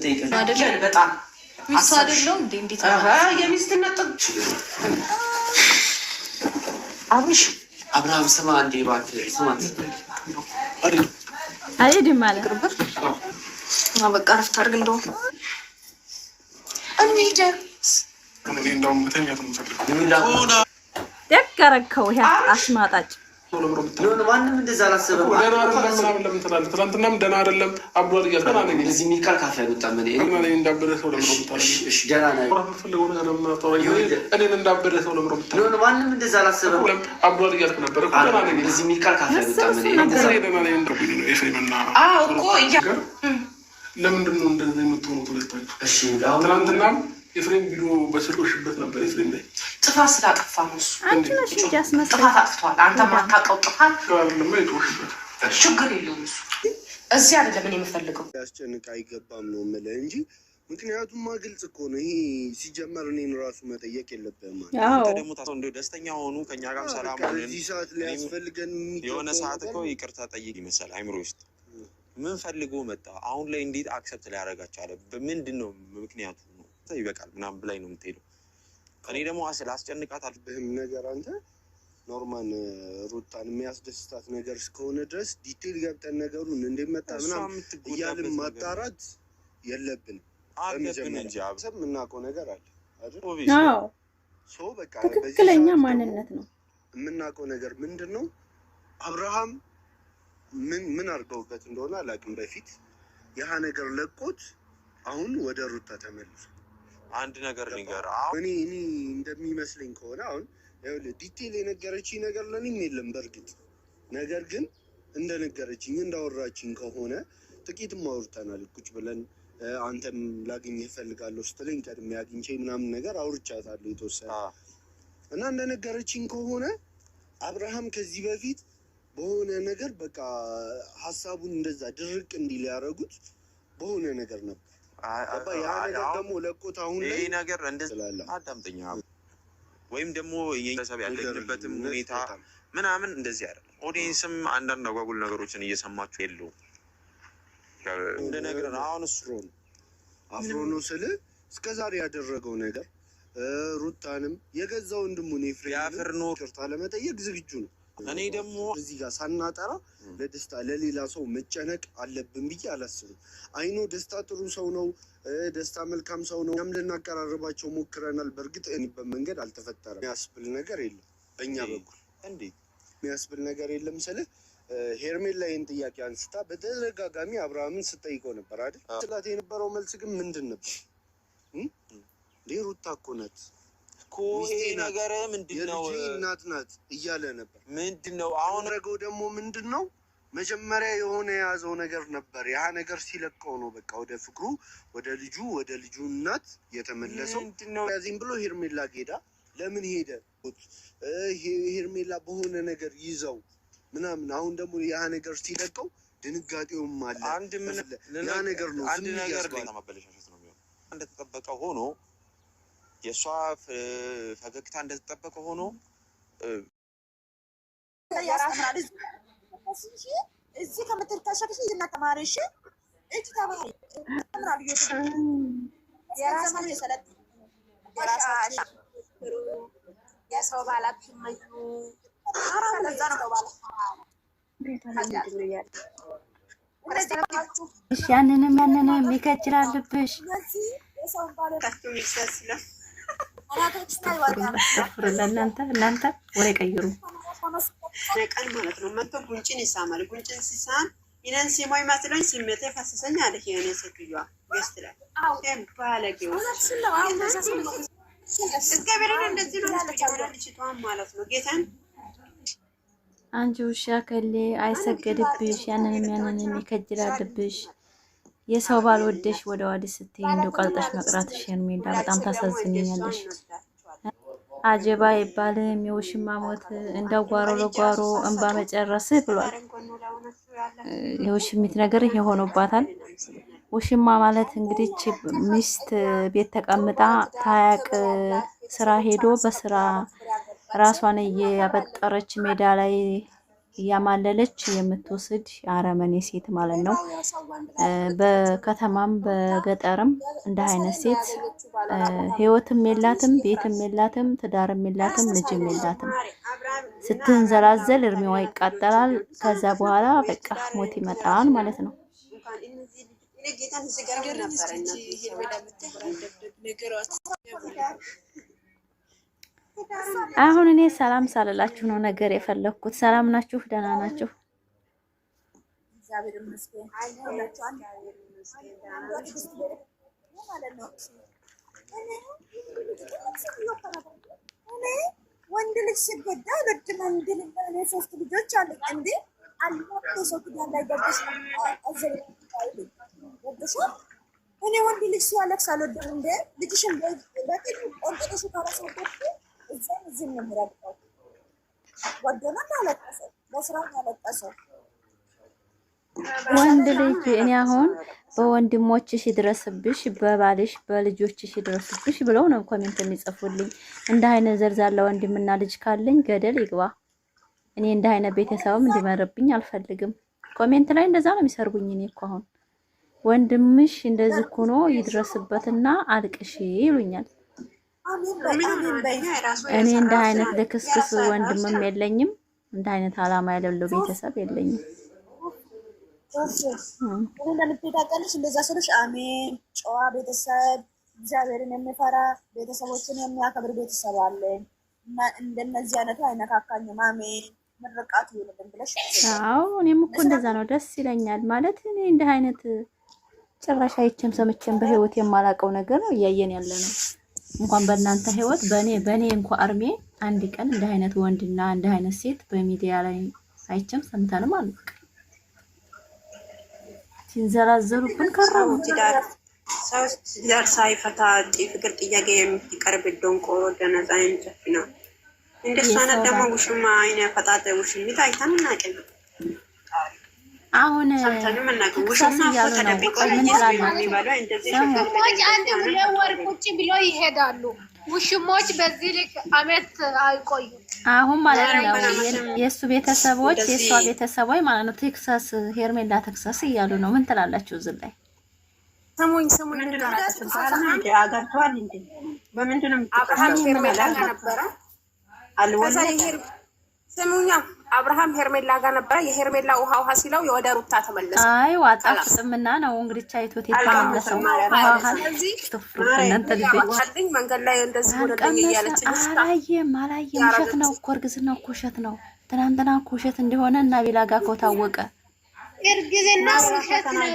የምጠይቀኝ አይደል? በጣም ሚስት አይደለም እንዴ? እንዴት ነው የሚስትነት አብርሃም ስማ እንዴ እባክህ ስማ አይደል ማለት በቃ ረፍት አድርግ እንደው እንሂድ እንደውም መተኛት ነው የምፈልገው። ደግ አደረከው። ይሄ አስማጣጭ ማንም እንደዛ አላሰበም። ደህና አይደለም ምናምን ለምን ትላለህ? ትናንትናም ደህና አይደለም አብዷል እያልክ ደህና ነኝ እንደዚህ የሚል ቃል ካፌ አልወጣም። እንዳበደ ሰው ለምሮ ደህና ነኝ የምትፈልገው ነገር እኔን እንዳበደ ሰው ለምሮ ማንም እንደዛ አላሰበም። አብዷል እያልክ ነበር። ደህና ነኝ እንደዚህ የሚል ቃል ካፌ አልወጣም። ደህና ነኝ ኤፍሬምና ለምንድን ነው እንደዚህ የምትሆኑት ሁለታችሁ? ትናንትናም ኤፍሬም ቪዲዮ በስልኮሽበት ነበር። ኤፍሬም ላይ ጥፋት ስላጠፋ ነው እሱ። ጥፋት አጥፍቷል። አንተ ማታውቀው ጥፋት ችግር የለውም እሱ። እዚህ አይደለም እኔ የምፈልገው። ያስጨንቅ አይገባም ነው የምልህ እንጂ ምክንያቱም ግልጽ እኮ ነው። ይሄ ሲጀመር እኔን ራሱ መጠየቅ የለብህም ማለት ደግሞ ታሰው እንደው ደስተኛ ሆኑ ከኛ ጋር ሰላም ሆነን በዚህ ሰዓት ሊያስፈልገን የሆነ ሰዓት እኮ ይቅርታ ጠይቅ ይመስል አይምሮ ውስጥ ምን ፈልጎ መጣ? አሁን ላይ እንዴት አክሰፕት ሊያደርጋቸው አለ? በምንድን ነው ምክንያቱ? ነው ይበቃል ምናምን ብላኝ ነው የምትሄደው። እኔ ደግሞ አስጨንቃት አልብህም ነገር አንተ ኖርማን ሩታን የሚያስደስታት ነገር እስከሆነ ድረስ ዲቴል ገብተን ነገሩን እንደመጣ ምናምን እያልን ማጣራት የለብንም። አገብን እንጂ አብሰብ የምናውቀው ነገር አለ አይደል? አዎ ሶ በቃ ትክክለኛ ማንነት ነው የምናውቀው ነገር ምንድን ነው? አብርሃም ምን አድርገውበት እንደሆነ አላውቅም። በፊት ያህ ነገር ለቆት አሁን ወደ ሩታ ተመልሶ አንድ ነገር ልንገር። እኔ እንደሚመስለኝ ከሆነ አሁን ዲቴል የነገረችኝ ነገር ለእኔም የለም በእርግጥ ነገር ግን እንደነገረችኝ እንዳወራችኝ ከሆነ ጥቂትም አውርተናል ቁጭ ብለን። አንተም ላገኝህ እፈልጋለሁ ስትለኝ ቀድሜ አግኝቼ ምናምን ነገር አውርቻታለሁ የተወሰነ እና እንደነገረችኝ ከሆነ አብርሃም ከዚህ በፊት በሆነ ነገር በቃ ሀሳቡን እንደዛ ድርቅ እንዲል ያደረጉት በሆነ ነገር ነበር። ያ ነገር ደግሞ ለቆት አሁን ላይ ይሄ ነገር እንደዚህ አዳምጠኛ ወይም ደግሞ የሰብ ያለንበትም ሁኔታ ምናምን እንደዚህ አይደለም። ኦዲየንስም አንዳንድ አጓጉል ነገሮችን እየሰማችሁ የለውም እንደነገር አሁን አፍሮ ነው ስል እስከዛሬ ያደረገው ነገር ሩታንም የገዛ ወንድሙን ኤፍሬም ይቅርታ ለመጠየቅ ዝግጁ ነው። እኔ ደግሞ እዚህ ጋር ሳናጠራ ለደስታ ለሌላ ሰው መጨነቅ አለብን ብዬ አላስብም። አይኖ ደስታ ጥሩ ሰው ነው፣ ደስታ መልካም ሰው ነው። እኛም ልናቀራርባቸው ሞክረናል። በእርግጥ በመንገድ አልተፈጠረም። የሚያስብል ነገር የለም በእኛ በኩል እንዴት የሚያስብል ነገር የለም ስልህ ሄርሜላ ይህን ጥያቄ አንስታ በተደጋጋሚ አብርሃምን ስጠይቀው ነበር አይደል? ስላት የነበረው መልስ ግን ምንድን ነበር? ሩታ እኮ ናት ይሄ ነገር ምንድነው? እናት ናት እያለ ነበር። ምንድነው አሁን ረገው ደግሞ ምንድነው መጀመሪያ የሆነ የያዘው ነገር ነበር። ያ ነገር ሲለቀው ነው በቃ ወደ ፍቅሩ ወደ ልጁ እናት የተመለሰው። ያዚህም ብሎ ሄርሜላ ሄዳ ለምን ሄደ? ሄርሜላ በሆነ ነገር ይዘው ምናምን አሁን ደግሞ ያ ነገር ሲለቀው ድንጋጤውም አለ። ያ ነገር ነው አንድ ነገር ለማበለሻሸት ነው የሚሆነው። እንደተጠበቀ ሆኖ የእሷ ፈገግታ እንደተጠበቀ ሆኖ እዚህ ከምትልከሸክሽ እና ተማሪሽ እጅ ተማሪ የሰው ባላት ትመኙ ያንንም ይከጅራልብሽ እናንተ ወሬ ቀይሩ ቀን ማለት ነው። መጥቶ ጉንጭን ይሳማል። ጉንጭን ሲሳም ይነን ሲሞይ መስሎኝ ስሜቴ ፈሰሰኝ አለች የኔ ሴትዮዋ ገስት ላይ ባለጌው እስከበረን እንደዚህ ነው ልጅቷን ማለት ነው። ጌታን አንቺ ውሻ ከሌ አይሰገድብሽ፣ ያንንም ይከጅራልብሽ። የሰው ባል ወደሽ ወደ ዋዲ ስትይ እንደው ቀልጠሽ መቅራትሽ ሄርሜላ በጣም ታሳዝኛለሽ። አጀባ ይባልም የውሽማ ሞት እንደው ጓሮ ለጓሮ እንባ መጨረስ ብሏል። የውሽሚት ነገር ይሄ ሆኖባታል። ውሽማ ማለት እንግዲህ ሚስት ቤት ተቀምጣ ታያቅ ስራ ሄዶ በስራ ራሷን እያበጠረች ሜዳ ላይ እያማለለች የምትወስድ አረመኔ ሴት ማለት ነው። በከተማም በገጠርም እንደ አይነት ሴት ህይወትም የላትም፣ ቤትም የላትም፣ ትዳርም የላትም፣ ልጅም የላትም። ስትንዘላዘል እርሜዋ ይቃጠላል። ከዛ በኋላ በቃ ሞት ይመጣል ማለት ነው። አሁን እኔ ሰላም ሳልላችሁ ነው ነገር የፈለኩት። ሰላም ናችሁ? ደህና ናችሁ? ወንድ ልጅ ሲጎዳ ለድም እንድልባኔ 3 ልጆች አሉኝ እንዴ አልሞት ሰው ላይ ገብሽ እኔ ወንድ ልጅ ሲያለቅስ አልወድም እንዴ ልጅሽን በጥሩ ቆንጥሽ ካራሰደሽ እዛም ነው ምራቀው ወደና አለቀሰው በስራው አለቀሰው ወንድ ልጅ እኔ አሁን በወንድሞችሽ ይድረስብሽ፣ በባልሽ በልጆችሽ ይድረስብሽ ብለው ነው ኮሜንት የሚጽፉልኝ። እንደ አይነት ዘርዛላ ወንድምና ልጅ ካለኝ ገደል ይግባ። እኔ እንደ አይነት ቤተሰብም እንዲመርብኝ አልፈልግም። ኮሜንት ላይ እንደዛ ነው የሚሰርጉኝ። እኔ እኮ አሁን ወንድምሽ እንደዚህ ሆኖ ይድረስበትና አልቅሽ ይሉኛል። እኔ እንደ አይነት ለክስክስ ወንድምም የለኝም፣ እንደ አይነት አላማ ያለው ቤተሰብ የለኝም። እንደምትታቀልሽ እንደዛ ስልሽ አሜን። ጨዋ ቤተሰብ እግዚአብሔርን የሚፈራ ቤተሰቦችን የሚያከብር ቤተሰብ አለኝ እና እንደነዚህ አይነቱ አይነካካኝም። አሜን ምርቃቱ ይሁንልን ብለሽ። አዎ እኔም እኮ እንደዛ ነው ደስ ይለኛል። ማለት እኔ እንደ አይነት ጭራሽ አይቼም ሰምቼም በህይወት የማላቀው ነገር ነው እያየን ያለ ነው። እንኳን በእናንተ ህይወት በኔ እንኳን አርሜ አንድ ቀን እንደ አይነት ወንድና እንደ አይነት ሴት በሚዲያ ላይ አይቼም ሰምተንም አልበቃ ሲንዘራዘሩብን ከራሙ። ሰው ትዳር ሳይፈታ ፍቅር ጥያቄ የምትቀርብ ደንቆሮ ደነዛይን ጨፍና እንደሷ አይነት ደግሞ ውሽማ አይነ ፈጣጠ ውሽሚት አይተን እናቀኝ። አሁን ውሽማ ተደብቆ ምን ይላል እንደዚህ አንድ ወር ቁጭ ብሎ ይሄዳሉ። ውሽሞች በዚህ ልክ አመት አይቆዩ። አሁን ማለት ነው የሱ ቤተሰቦች የሷ ቤተሰቦች ማለት ነው ቴክሳስ ሄርሜላ ቴክሳስ እያሉ ነው። ምን ትላላችሁ? እዚህ ላይ ሰሞን አጋርቷል እንዴ? በምንድነው አብርሃም ሄርሜላ ጋር ነበረ አልወለ ሰሙኛ አብርሃም ሄርሜላ ጋር ነበረ። የሄርሜላ ውሃ ሲለው የወደ ሩታ ተመለሰ። አይ ዋጣፍጥምና ነው እንግዲህ ቻይቶት የተመለሰው። እናንተ ልጆች መንገድ ላይ እንደዚህ ወደኝ እያለች አላየም ውሸት ነው እኮ እርግዝናው እኮ ውሸት ነው። ትናንትና እኮ ውሸት እንደሆነ እና ቢላ ጋር እኮ ታወቀ። እርግዝና ውሸት ነው።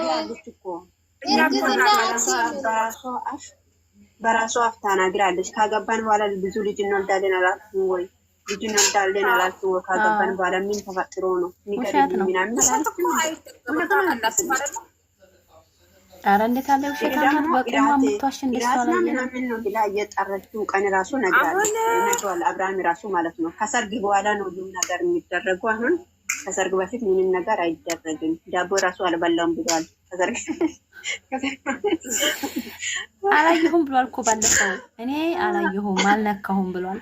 በራሷ አፍ ተናግራለች። ካገባን በኋላ ብዙ ልጅ እንወልዳለን አላልኩም ወይ? ልጅ እንወልዳለን አላልኩም ወይ? ካገባን በኋላ ምን ተፈጥሮ ነው? ውሸት ነው። ኧረ እንዴት አለ ውሸት አናት በቁማ ምቷሽ እንደሷላ ምን ነው ብላ እየጠረችው ቀን ራሱ ነግራለች። አብርሃም ራሱ ማለት ነው ከሰርግ በኋላ ነው ሁሉ ነገር የሚደረገው። አሁን ከሰርግ በፊት ምንም ነገር አይደረግም። ዳቦ ራሱ አልበላም ብሏል። ከሰርግ አላየሁም ብሏል እኮ ባለፈው። እኔ አላየሁም አልነካሁም ብሏል።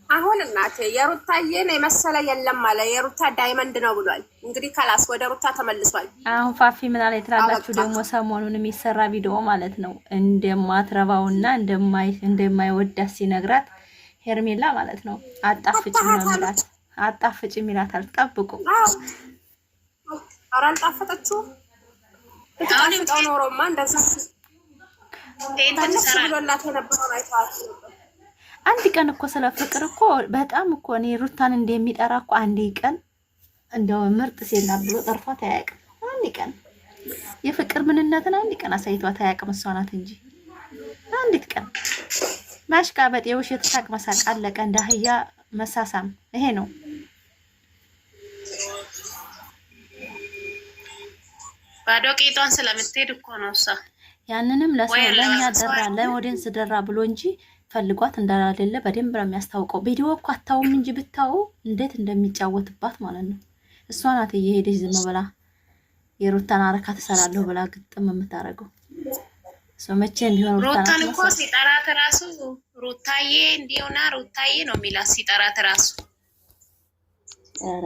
አሁን እናቴ የሩታዬን የመሰለ የለም አለ። የሩታ ዳይመንድ ነው ብሏል። እንግዲህ ካላስ ወደ ሩታ ተመልሷል። አሁን ፋፊ ምን አለ ትላላችሁ? ደግሞ ሰሞኑን የሚሰራ ቪዲዮ ማለት ነው እንደማትረባውና እንደማይወዳት ሲነግራት ሄርሜላ ማለት ነው አጣፍጭ ነው የሚላት። አጣፍጭ የሚላት አልጠብቁ። ኧረ አልጣፈጠችው። አሁን ኖሮማ እንደዚህ ብሎላት የነበረው አይተዋል። አንድ ቀን እኮ ስለ ፍቅር እኮ በጣም እኮ እኔ ሩታን እንደሚጠራ እኮ አንድ ቀን እንደው ምርጥ ሴና ብሎ ጠርፏት አያውቅም። አንድ ቀን የፍቅር ምንነትን አንድ ቀን አሳይቷት አያውቅም። እሷ ናት እንጂ አንድ ቀን ማሽቃበጥ፣ የውሸት ሳቅ መሳቅ፣ አለቀ። እንደ አህያ መሳሳም ይሄ ነው። ባዶ ቂጧን ስለምትሄድ እኮ ነው እሷ። ያንንም ለሰው ለኛ ደራ ለኦዲየንስ ደራ ብሎ እንጂ ፈልጓት እንዳላደለ በደንብ ነው የሚያስታውቀው። ቪዲዮ እኮ አታውም እንጂ ብታው እንዴት እንደሚጫወትባት ማለት ነው። እሷ ናት እየሄደች ዝም ብላ የሩታን አረካ ተሰራለሁ ብላ ግጥም የምታረገው። መቼም ቢሆን ሩታን እኮ ሲጠራት ራሱ ሩታዬ እንዲውና ሩታዬ ነው የሚላት ሲጠራት ራሱ ኧረ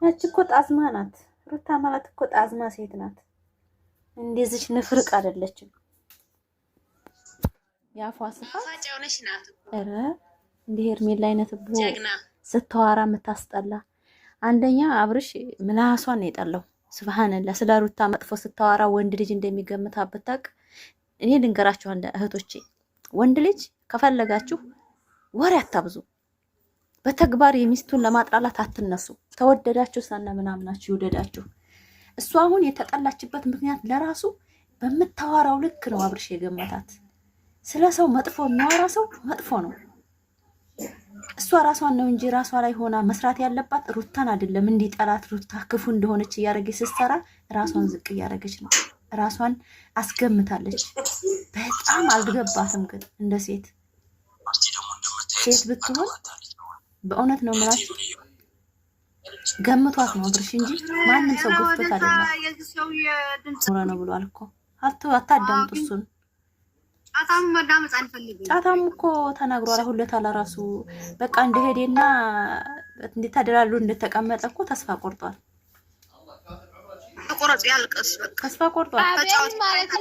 ያቺ እኮ ጣዝማ ናት። ሩታ ማለት እኮ ጣዝማ ሴት ናት። እንደዚች ንፍርቅ አይደለችም። ያፏ ስፋት ኧረ እንደ ሄርሜላ አይነት ስታወራ የምታስጠላ። አንደኛ አብርሽ ምላሷን የጠላው ስብሃንላ። ስለ ሩታ መጥፎ ስታወራ ወንድ ልጅ እንደሚገምታት ብታውቅ። እኔ ልንገራችሁ እህቶቼ፣ ወንድ ልጅ ከፈለጋችሁ ወሬ አታብዙ። በተግባር የሚስቱን ለማጥላላት አትነሱ። ተወደዳችሁ ሰነ ምናምናችሁ ይወደዳችሁ። እሷ አሁን የተጠላችበት ምክንያት ለራሱ በምታወራው ልክ ነው አብርሽ የገመታት። ስለ ሰው መጥፎ የሚያወራ ሰው መጥፎ ነው። እሷ ራሷን ነው እንጂ ራሷ ላይ ሆና መስራት ያለባት ሩታን አይደለም። እንዲህ ጠላት ሩታ ክፉ እንደሆነች እያደረገች ስትሰራ ራሷን ዝቅ እያደረገች ነው። ራሷን አስገምታለች። በጣም አልገባትም። ግን እንደ ሴት ብትሆን በእውነት ነው ማለት ገምቷት ነው አብርሽ እንጂ ማንም ሰው ገፍቶት አይደለም። ነው ብሏል እኮ አታዳምጡ እሱን። ጫታም መዳመጽ አንፈልግም። ጫታም እኮ ተናግሯል። ሁለት አለ ራሱ በቃ እንደሄደና እንድታደላሉ እንደተቀመጠ እኮ ተስፋ ቆርጧል። ቆረጥ ያልቀስ በቃ ተስፋ ቆርጧል። አቤት ማለት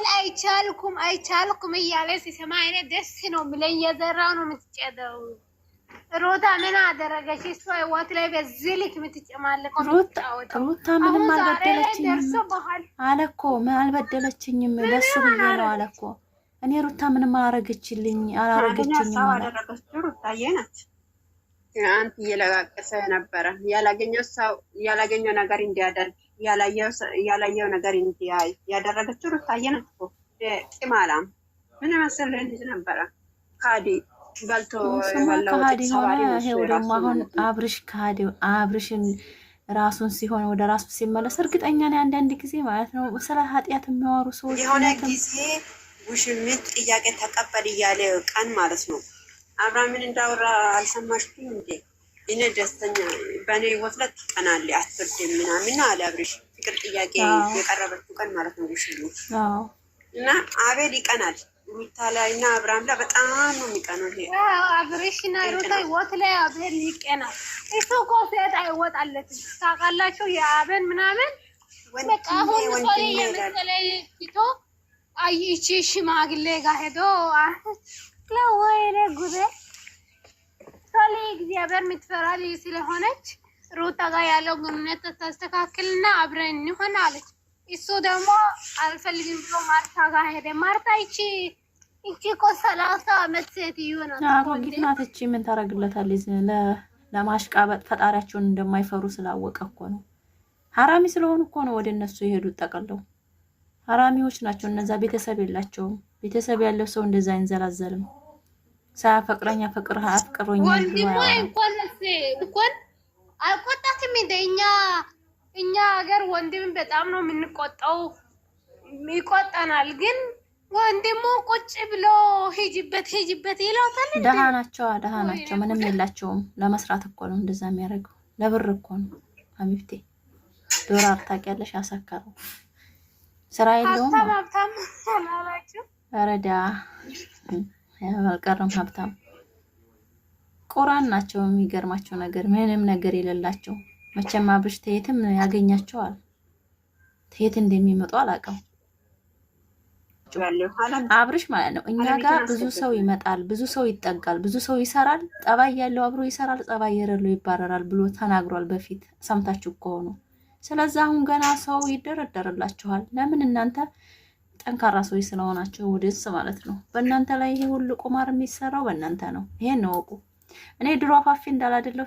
አይቻልኩም እያለ ሲሰማ አይነት ደስ ነው ብለኝ የዘራው ነው የምትጨደው። ሩታ ምን አደረገች? እሷ ህይወት ላይ በዚህ ልክ የምትጨማለቀው ሩታ ምንም አልበደለችኝም አለ እኮ። ምን አልበደለችኝም ለሱ ብዬ ነው አለ እኮ። እኔ ሩታ ምንም አላረገችኝም ማለት ሩታዬ ናት። አንተ እየለቃቀሰ ነበረ ያላገኘው ነገር እንዲያደርግ ያላየው ነገር እንዲያይ ያደረገችው ሩታዬ ናት እኮ። ቂማላም ምን መሰለህ ልጅ ነበረ ካዲ ባልቶ ካዲ ሆነ። ይሄው ደግሞ አሁን አብርሽን ራሱን ሲሆን ወደ ራሱ ሲመለስ እርግጠኛ ነኝ አንዳንድ ጊዜ ማለት ነው ስለ ኃጢአት የሚያወሩ ሰዎች የሆነ ጊዜ ውሽሚት ጥያቄ ተቀበል እያለ ቀን ማለት ነው። አብርሃምን እንዳወራ አልሰማሽም እንዴ? እኔ ደስተኛ በእኔ ህይወት ላይ ትቀናለህ አትወድም ምናምን አለ አብርሽ። ፍቅር ጥያቄ የቀረበችው ቀን ማለት ነው ውሽሚት እና አቤል ይቀናል ሩታ ላይ እና አብርሃም ላይ በጣም ነው የሚቀነው። ይሄ አብርሽ እና ሩታ ህይወት ላይ አቤል ይቀናል። እሱ እኮ ሴት አይወጣለትም ታውቃላችሁ። የአቤል ምናምን በቃ አሁን ሰው የመሰለ ፊቶ አይቺ ሽማግሌ ጋር ሄዶ ለወይኔ ጉዴ ሰሌ እግዚአብሔር የምትፈራ ልጅ ስለሆነች ሩታ ጋር ያለው ግንኙነት ታስተካክልና አብረን እንሆን አለች። እሱ ደግሞ አልፈልግም ብሎ ማርታ ጋር ሄደ። ማርታ ይቺ እኮ 30 ዓመት ሴትዮ ናት። አሮጊት ናት እቺ። ምን ታረግለታለች? ለማሽቃበጥ ፈጣሪያቸውን እንደማይፈሩ ስላወቀ እኮ ነው። ሐራሚ ስለሆኑ እኮ ነው ወደ እነሱ የሄዱት ጠቅለው። ሐራሚዎች ናቸው እነዛ። ቤተሰብ የላቸውም። ቤተሰብ ያለው ሰው እንደዛ አይንዘላዘልም። ሳያፈቅረኛ ፍቅር አፍቅሮኛ ወንድሙ እንኳን አልቆጣትም። እኛ ሀገር ወንድም በጣም ነው የምንቆጣው፣ ይቆጣናል። ግን ወንድሙ ቁጭ ብሎ ሂጅበት ይላታል። ደሃ ናቸው። ምንም የላቸውም። ለመስራት እኮ ነው እንደዛ የሚያደርገው። ለብር እኮ ነው። ሀቢብቴ ዶላር ታውቂያለሽ? አሰከረው ስራ የለውም። ሀብታም አላላችሁ? ረዳ አልቀረም ሀብታም። ቁራን ናቸው። የሚገርማቸው ነገር ምንም ነገር የሌላቸው። መቼም አብርሽ ተየትም ያገኛቸዋል። ተየት እንደሚመጡ አላውቅም። አብርሽ ማለት ነው እኛ ጋር ብዙ ሰው ይመጣል፣ ብዙ ሰው ይጠጋል፣ ብዙ ሰው ይሰራል። ጸባይ ያለው አብሮ ይሰራል፣ ጸባይ የሌለው ይባረራል ብሎ ተናግሯል በፊት ሰምታችሁ ከሆነ። ስለዚህ አሁን ገና ሰው ይደረደርላችኋል። ለምን? እናንተ ጠንካራ ሰዎች ስለሆናችሁ ወደስ ማለት ነው። በእናንተ ላይ ይሄ ሁሉ ቁማር የሚሰራው በእናንተ ነው። ይሄን ነው ወቁ። እኔ ድሮ አፋፊ እንዳላደለው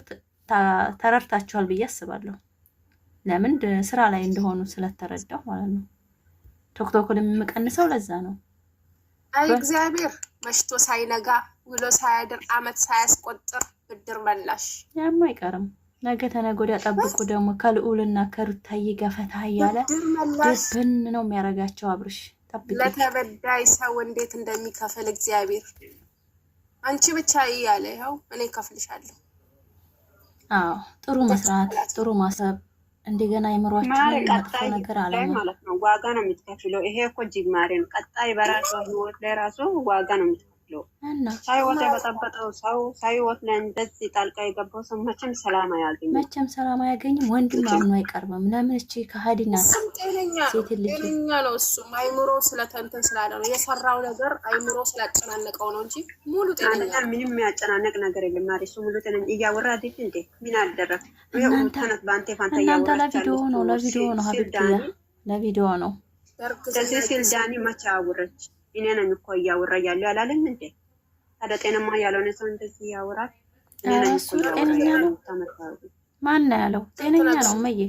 ተረድታችኋል ብዬ አስባለሁ። ለምን? ስራ ላይ እንደሆኑ ስለተረዳው ማለት ነው። ቶክቶክን የምቀንሰው ለዛ ነው። አይ እግዚአብሔር መሽቶ ሳይነጋ ውሎ ሳያድር አመት ሳያስቆጥር ብድር መላሽ ያማ አይቀርም። ነገ ተነገ ወዲያ ጠብቁ። ደግሞ ከልዑልና ከሩታዬ ጋር ፈታ እያለ ድብን ነው የሚያደርጋቸው አብርሽ። ጠብቂ። ለተበዳይ ሰው እንዴት እንደሚከፍል እግዚአብሔር። አንቺ ብቻ እያለ ያው እኔ ከፍልሻለሁ። አዎ ጥሩ መስራት፣ ጥሩ ማሰብ፣ እንደገና ይምሯችሁ መጥፎ ነገር አለ ማለት ነው። ዋጋ ነው የምትከፍለው። ይሄ እኮ ጅማሬ ነው። ቀጣይ በራሱ ህይወት ላይ ራሱ ዋጋ ነው የምትከፍለው። የሚከፍለው። ሳይወት የበጠበጠው ሰው ሳይወት ላይ እንደዚህ ጣልቃ የገባው ሰው መቼም ሰላም አያገኝም። መቼም ሰላም አያገኝም። ወንድም አምኖ አይቀርብም። ለምን እቺ ከሃዲ ናት። ጤነኛ ነው። እሱም አይምሮ ስለተንተን ስላለ ነው የሰራው ነገር አይምሮ ስላጨናነቀው ነው እንጂ ሙሉ ጤነኛ ምንም የሚያጨናነቅ ነገር የለም። ማሪ እሱ ሙሉ ጤነኛ እያወራ አይደል እንዴ? ምን አደረክ? ተነት ባንቴ ፋንታ እናንተ ለቪዲዮ ነው ሀቢብቲያ ለቪዲዮ ነው። ስለዚህ ሲል ዳኒ መቼ አወረች? እኔ ነኝ እኮ እያወራ ያለው ያላለም እንዴ? ታዲያ ጤነማ ያልሆነ ሰው እንደዚህ ያወራል? እኔ ነኝ እኮ ጤነኛ ነው። ማን ነው ያለው? ጤነኛ ነው። መዬ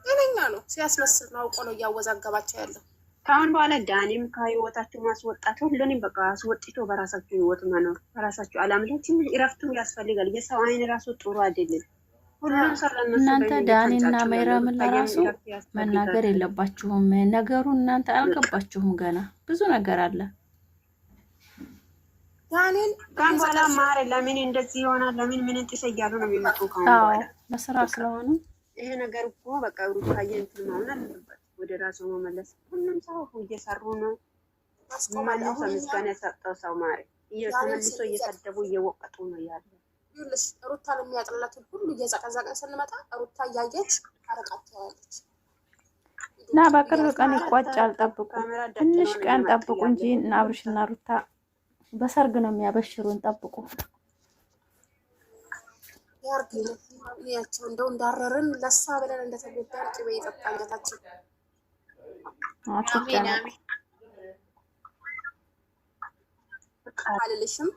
ጤነኛ ነው። ሲያስመስል ነው አውቆ ነው እያወዛገባቸው ያለው። ከአሁን በኋላ ዳኒም ከህይወታችሁ ማስወጣት ሁሉንም በቃ አስወጥቶ በራሳችሁ ህይወት መኖር በራሳችሁ አላምለችም። እረፍቱ ያስፈልጋል። የሰው አይን ራሱ ጥሩ አይደለም። እናንተ ዳኒና ሜራምን ለራሱ መናገር የለባችሁም። ነገሩን እናንተ አልገባችሁም። ገና ብዙ ነገር አለ። ዳኒን በኋላ ማረ ለምን እንደዚህ ይሆናል? ለምን ምን እንጥሰ እያሉ ነው የሚመጡ ከሆነ በስራ ስለሆነ ይሄ ነገር እኮ በቃ ሩታዬ እንትን መሆን አለበት። ወደ ራሱ መመለስ ሁሉም ሰው እየሰሩ ነው። ማንም ሰው ምስጋና የሰጠው ሰው ማረ ተመልሶ እየሰደቡ እየወቀጡ ነው ያለ። ይኸውልሽ ሩታን የሚያጥላትን ሁሉ እየዘቀዘቀን ስንመጣ ሩታ እያየች አረቃቸዋለች። እና በቅርብ ቀን ይቋጫል። ጠብቁ፣ ትንሽ ቀን ጠብቁ እንጂ እና አብርሽና ሩታ በሰርግ ነው የሚያበሽሩን። ጠብቁ። ያርግልኛቸው እንደው እንዳረርን ለሷ ብለን እንደተጎዳን ቅቤ የጠጣ አንገታችን አልልሽም።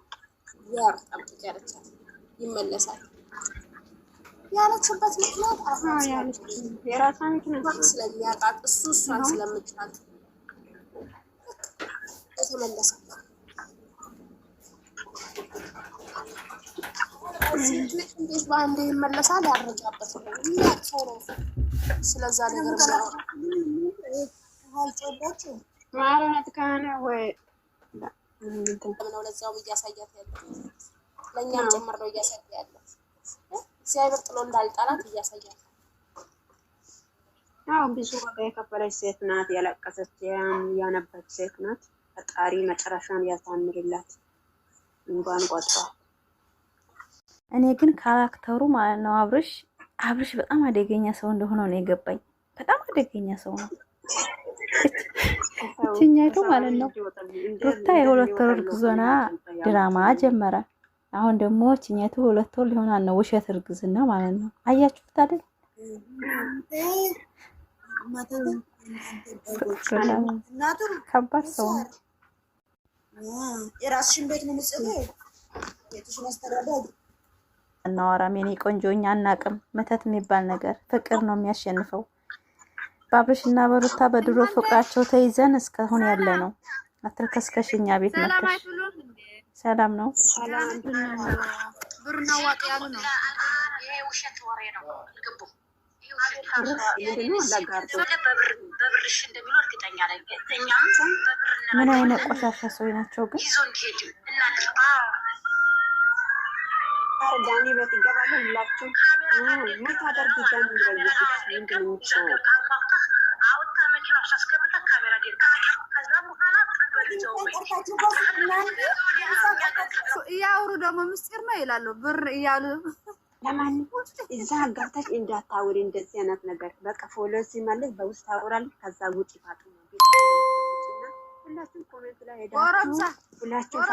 ያር ጠብቅ ያለቻት ይመለሳል ያለችበት ምክንያት የራሷ ምክንያት ስለሚያውቃት እሷን ስለምትጫት የተመለሰ እንዴት በአንዴ ይመለሳል? ያረጃበት ነው የሚያቅሰው ነው። ስለዛ ነገር ነው ማረነት ከሆነ ወይ ነው ለዛውም እያሳያት ያለ ለእኛም ጭምር ነው እያሳያት ያለ እግዚአብሔር ጥሎ እንዳልጣላት እያሳያት። አዎ ብዙ ዋጋ የከፈለች ሴት ናት። ያለቀሰች ያነበች ሴት ናት። ፈጣሪ መጨረሻን ያሳምርላት። እንኳን ቆጣ እኔ ግን ካራክተሩ ማለት ነው አብርሽ በጣም አደገኛ ሰው እንደሆነ ነው የገባኝ። በጣም አደገኛ ሰው ነው። እቺኛይቱ ማለት ነው ሩታ የሁለት ወር እርግዝና ድራማ ጀመረ። አሁን ደግሞ እቺኛይቱ ሁለት ወር ሊሆናል ነው ውሸት እርግዝና ማለት ነው። አያችሁት አይደል? ከባድ ሰው ነው። የራስሽን ቤት ነው የምትጽፈው ቤትሽን አስተዳደር እናወራም የኔ ቆንጆ። እኛ አናቅም መተት የሚባል ነገር። ፍቅር ነው የሚያሸንፈው። በአብርሽና በሩታ በድሮ ፍቅራቸው ተይዘን እስካሁን ያለ ነው። አትልከስከሽኛ ቤት መጥተሽ ሰላም ነው። ብር ነው ዋጥ ያሉ ነው። ይሄ ውሸት ወሬ ነው። ግቡ በብርሽ እንደሚሉ እርግጠኛ ነኝ። ምን አይነት ቆሻሻ ሰው ናቸው ግን? ይዞ እንዲሄድ እናንተ ዳኒ ቤት ይገባሉ ሁላችሁ ምን ታደርጉ? ዳኒ ይበይሽ ምንድን ነው አውጣ መኪና ውስጥ አስገብታ ካሜራ ከዛ በኋላ እያወሩ ደግሞ ምስጢር ነው ይላሉ። ብር እያሉ ለማንኛውም እዛ ገብተሽ እንዳታውሪ እንደዚህ አይነት ነገር። በቃ ፎሎ ሲመለስ በውስጥ ታወራለች። ከዛ ውጪ ፋጡ ነው ሁላችሁም ኮሜንት ላይ ሄዳችሁ ሁላችሁም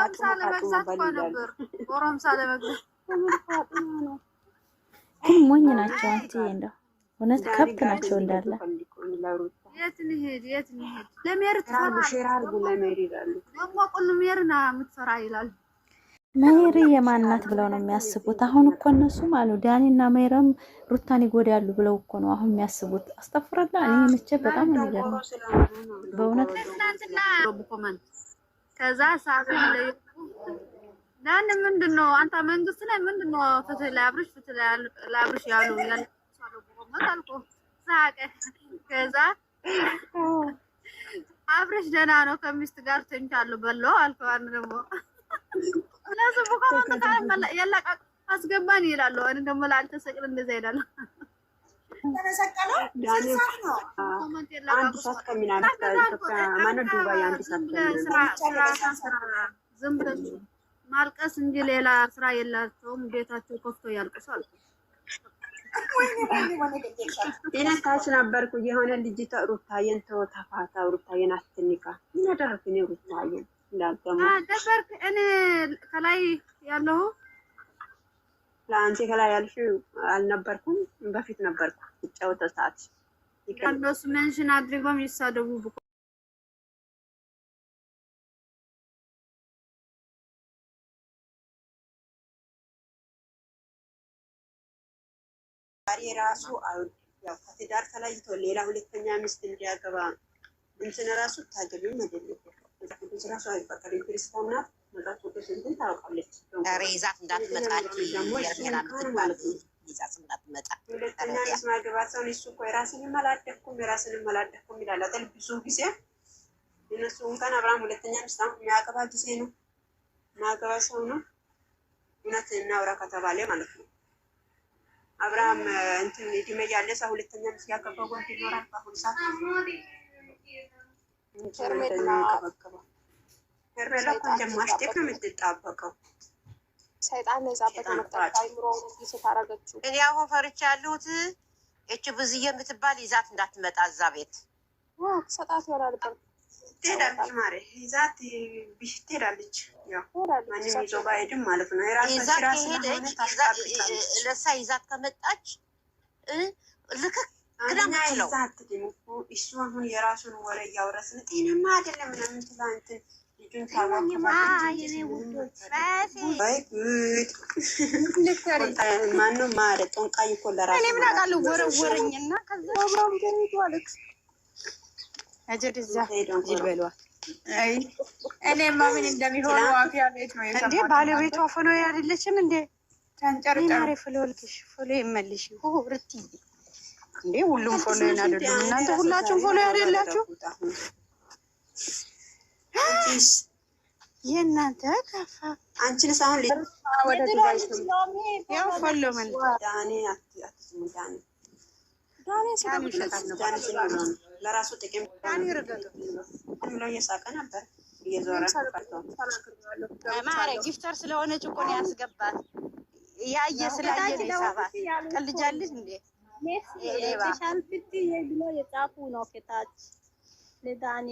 ፋጡ ነበር ጎረምሳ ለመግዛት ግን ሞኝ ናቸው። አንቺ እንደው እውነት ከብት ናቸው እንዳለ። የት እንሂድ ለሜሪ ተራሩ ለሜሪ ይላሉ። ደግሞ ሁሉ ሜሪና የምትፈራ ይላሉ። ሜሪ የማናት ብለው ነው የሚያስቡት። አሁን እኮ እነሱ ማለት ዳኒና ሜሪም ሩታን ይጎዳሉ ብለው እኮ ነው አሁን የሚያስቡት። አስተፍረላ እኔ መቼ በጣም ነው የሚገርመው በእውነት። ከዛ ሳፊ ዳኒ ምንድነው አንተ መንግስት ላይ ምንድነው ፍትህ ለአብርሽ ያሉ አልኩ ሳቀ። ከዛ አብርሽ ደህና ነው ከሚስት ጋር ተኝቻለሁ በለው አልኩ። አንድ ደግሞ ለዚህ በኮመንት ያለቃ አስገባን ይላሉ። እኔ ደግሞ ላልተሰቅል እንደዛ ይላል። ተመሰቀለው አንድ ሰዓት ከምናምን ከኢትዮጵያ ማነው ዱባይ አንድ ሰዓት ዝም ብለሽ ማልቀስ እንጂ ሌላ ስራ የላቸውም። ቤታቸው ከፍቶ ያልቅሳል። እኔ ታች ነበርኩ። የሆነ ልጅቷ ሩታዬን ተው ተፋታ፣ ሩታዬን አትንካ። ምን አደረክ? እኔ ሩታዬን እንዳገሙ ደበርክ። እኔ ከላይ ያለው ለአንቺ ከላይ ያልሽው አልነበርኩም። በፊት ነበርኩ ጫወተ ሰዓት እነሱ ሜንሽን አድርገው ይሳደቡ ብቻ ራሱ ያው ከትዳር ተለይቶ ሌላ ሁለተኛ ሚስት እንዲያገባ እንትን ራሱ ታገቢም አይደለም። ብዙ ራሱ አይፈቀድም። ክርስቲያን ናት። መጣች ወደ እንትን ታውቃለች። ይዛት እንዳትመጣች የርገና ማለት ነው። ይዛት እንዳትመጣ ሁለተኛ ሚስት ማግባት ሰው እሱ እኮ የራስንም አላደኩም ይላል አይደል? ብዙ ጊዜ እነሱ እንኳን አብርሃም ሁለተኛ ሚስት የሚያገባ ጊዜ ነው ማገባ ሰው ነው። እውነት እናውራ ከተባለ ማለት ነው። አብርሃም እንትን እድሜ ያለ ሰው ሁለተኛ ሚስት ያገባ ወንድ ይኖራል? በአሁኑ ሰዓት ሄርሜላ እኮ እንደማሽቴክ ነው የምትጣበቀው። ሰይጣን ነዛበት መጣጣ አይምሮ ሲታረገችው እኔ አሁን ፈርቻ ያለሁት እቺ ብዙዬ የምትባል ይዛት እንዳትመጣ እዛ ቤት ሰጣት ይሆናል። ትሄዳለች ማሬ ይዛት ትሄዳለች። ያው ማንም ይዞ ባይሄድም ማለት ነው። የራሷ ራስ ስለሆነ ታስታርቃለች። ለሳ ይዛት ከመጣች ልክክ ግዳም ነው ይዛት ደግሞ እሱ አሁን የራሱን ወሬ እያወራስን ጤናማ አይደለም ምናምን ትላንትን ልጁን ማነው ማረ ጦንቃይ እኮ ለራሱ እኔ ምን አውቃለሁ ወረወረኝና ከዛ እኔማ ምን እንደሚሆን ዋፊያ ቤት ነው እንዴ? ባለቤቷ ፎሎ አይደለችም እንዴ? ተንጨርጨር ፎሎ ልክሽ ፎሎ ይመልሽ ርቲ እንዴ? ሁሉም ፎሎ አይደለም። እናንተ ሁላችሁም ፎሎ አይደላችሁ። የእናንተ ከፋ አንቺን ሳይሆን ወደ ዱባይ ያው ፎሎ ምን ዳኒ አትስሙ ዳኒ ለራሱ ጥቅም ብሎ እየሳቀ ነበር እየዞረ ማረ ጊፍተር ስለሆነች እኮ ነው ያስገባት። ያየ ስላየ ነው ይሳባል። ቀልጃለሽ እንዴ? ሻል ፍቲ ብሎ የጻፉ ነው ከታች ለዳኒ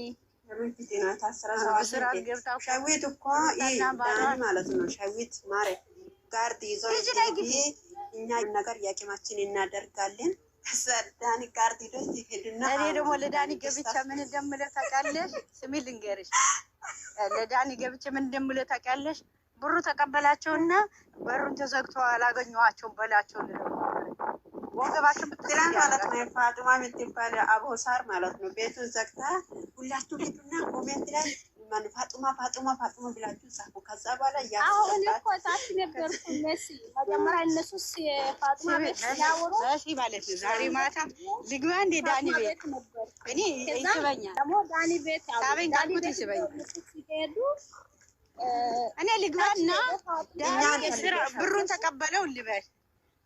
ሻዊት እኮ ዳኒ ማለት ነው። ሻዊት ማረ ጋርድ ይዞ እኛ ነገር ያቂማችን እናደርጋለን። ዳኒ ጋርድ ይዞ ይሄድና እኔ ደግሞ ለዳኒ ገብቻ ምን እንደምለው ታውቃለሽ? ስሚ ልንገርሽ፣ ለዳኒ ገብቻ ምን እንደምለው ታውቃለሽ? ብሩ ተቀበላቸውና በሩን ተዘግቶ አላገኘኋቸውም በላቸው ወገባቸው ብትላን ማለት ነው። ፋጡማ የምትባል አቦሳር ማለት ነው። ቤቱን ዘግታ ሁላችሁ ሄዱና ኮሜንት ላይ ፋጡማ ብላችሁ ጻፉ። ከዛ በኋላ አሁን እኮ ታች ነበርኩ መሲ መጀመሪያ እነሱስ ፋጡማ ቤት ያወሩ እሺ ማለት ነው። ዛሬ ማታ ልግባ እንደ ዳኒ ቤት እኔ ይስበኛል ደግሞ ዳኒ ቤት ያው ሳበኝ ካልኩት ይስበኛል። እኔ ልግባና ዳኒ ብሩን ተቀበለው ልበል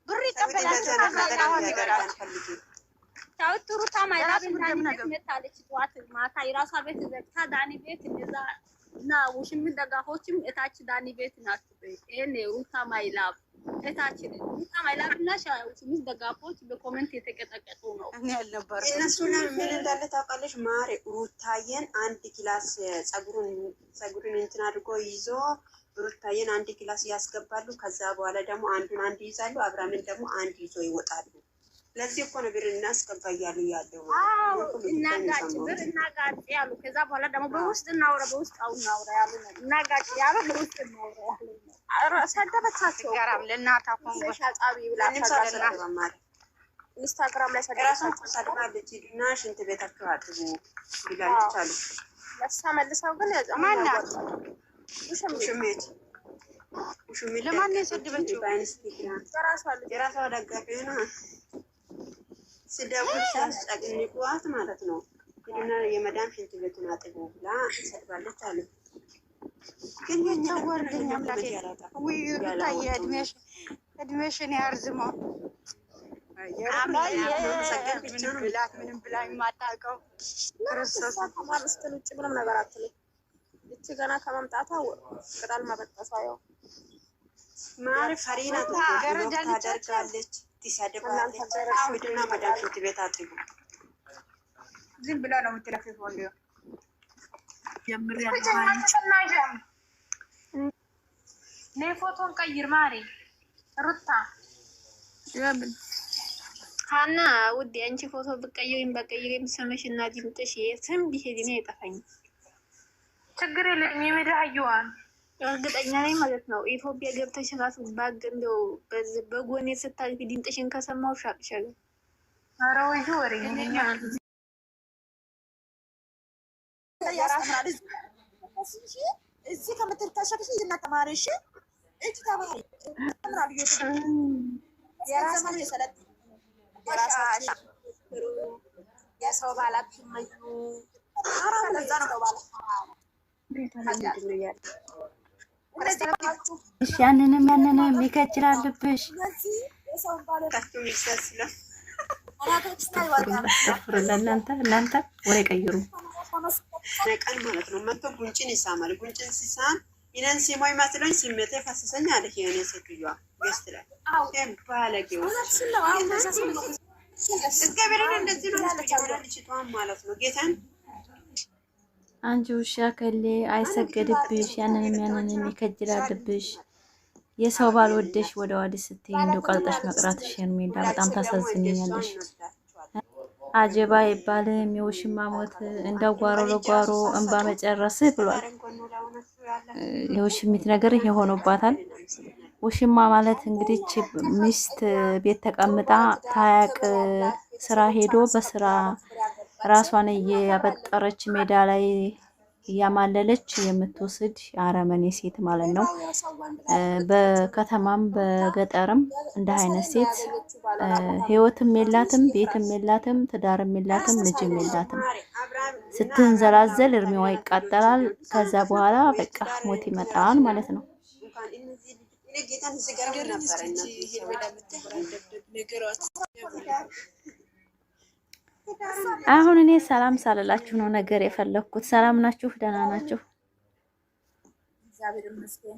ብሩ ይቀበላችሁ ታውቱሩ ታማይላብ እንደምታለች ጧት ማታ የራሷ ቤት ዘግታ ዳኒ ቤት እንደዛ እና ውሽም ደጋፎችም እታች ዳኒ ቤት ናቸው። እኔ ሩታ ማይላብ እታች ሩታ ማይላብ እና ውሽም ደጋፎች በኮሜንት የተቀጠቀጡ ነው። እኔ ያልነበር እነሱ ምን እንዳለ ታውቃለች? ማሬ ሩታዬን አንድ ክላስ ጸጉሩን እንትን አድርጎ ይዞ ሩታዬን አንድ ክላስ ያስገባሉ። ከዛ በኋላ ደግሞ አንዱን አንድ ይዛሉ። አብራምን ደግሞ አንድ ይዞ ይወጣሉ። ለዚህ እኮ ነው ብር እናስገባ እያሉ ያለው። አዎ እናጋጭ ብር እናጋጭ ያሉ። ከዛ በኋላ ደግሞ በውስጥ እናውራ ያሉ ነው። እናጋጭ ያሉ በውስጥ እናውራ ያሉ ነው። ሰደበቻቸው ጋራም ለእናታ ኮንጎ ሻጣቢ ብላችኋልና ኢንስታግራም ላይ ሰደባለች። ሂዱና ሽንት ቤታችሁ አጥቡ ብላለች አሉ። ለሳ መልሰው ግን ማናት ውሽሜት ለማን ነው የሰደበችው? የራሷ ደጋፊ ነው። ስደቡት ሲያስጨንቋት ማለት ነው። ሂዱና የመዳም ሽንት ቤቱን አጥቡ ብላ ሰድባለች አሉ። ግን ወርደኛ አምላክ ወይ ሩታዬ እድሜሽን ያርዝመው። ምንም ብላ የማታውቀው ክርስቶስ ማርስተን ውጭ ምንም ነገር አትልም። እቺ ገና ከመምጣቷ ቅጠል መበጠሷ ያው ማሪ ፈሪና ታደርጋለች፣ ትሰድባለች። አሁንና መዳፍት ቤት አጥቡ ዝም ብላ ነው የምትለፍፈው። እንደው ጀምር ያለው ነይ ፎቶን ቀይር ማሪ ሩታ ለምን ሃና ውዴ አንቺ ፎቶ ብቀይሪም በቀይሪም ስምሽ እና ድምፅሽ የትም ቢሄድ እኔ አይጠፋኝ። ችግር የለም የመዳዩዋን እርግጠኛ ነኝ ማለት ነው። ኢትዮጵያ ገብተሽ ራሱ ባግ እንደው በጎኔ ስታልፊ ድምፅሽን ከሰማው ሻቅሻል። ኧረ ወይ ወሬ እዚህ ከምትልከሸክሽ እና ተማሪሽ እጅ ተማሪ የሰው ባላት መዩ ያንንም ይከጅራልብሽ እናንተ ወሬ ቀይሩ ቀን ማለት ነው። መጥቶ ጉንጭን ይሳማል። ጉንጭን ሲሳም ይነን ሲሞይ መስሎኝ ስሜቴ ፈሰሰኝ አለች የኔ ሴትዮዋ ገስት ላይ ባለጌው እስከበረን እንደዚህ ነው ማለት ነው። ጌታን አንቺ ውሻ ከሌ አይሰገድብሽ፣ ያንንም ይከጅራልብሽ። የሰው ባል ወደሽ ወደ ዋዲ ስትይ እንደው ቀልጠሽ መቅራትሽ ሄርሜላ በጣም ታሳዝኛለሽ። አጀባ ይባልም የውሽማ ሞት እንደው ጓሮ ለጓሮ እንባ መጨረስ ብሏል። የውሽሚት ነገር የሆነባታል። ውሽማ ማለት እንግዲህ ሚስት ቤት ተቀምጣ ታያቅ ስራ ሄዶ በስራ ራሷን እያበጠረች ሜዳ ላይ እያማለለች የምትወስድ አረመኔ ሴት ማለት ነው። በከተማም በገጠርም እንደ አይነት ሴት ህይወትም የላትም፣ ቤትም የላትም፣ ትዳርም የላትም፣ ልጅም የላትም። ስትንዘላዘል እርሜዋ ይቃጠላል። ከዛ በኋላ በቃ ሞት ይመጣል ማለት ነው። አሁን እኔ ሰላም ሳልላችሁ ነው ነገር የፈለኩት። ሰላም ናችሁ? ደህና ናችሁ? እግዚአብሔር ይመስገን።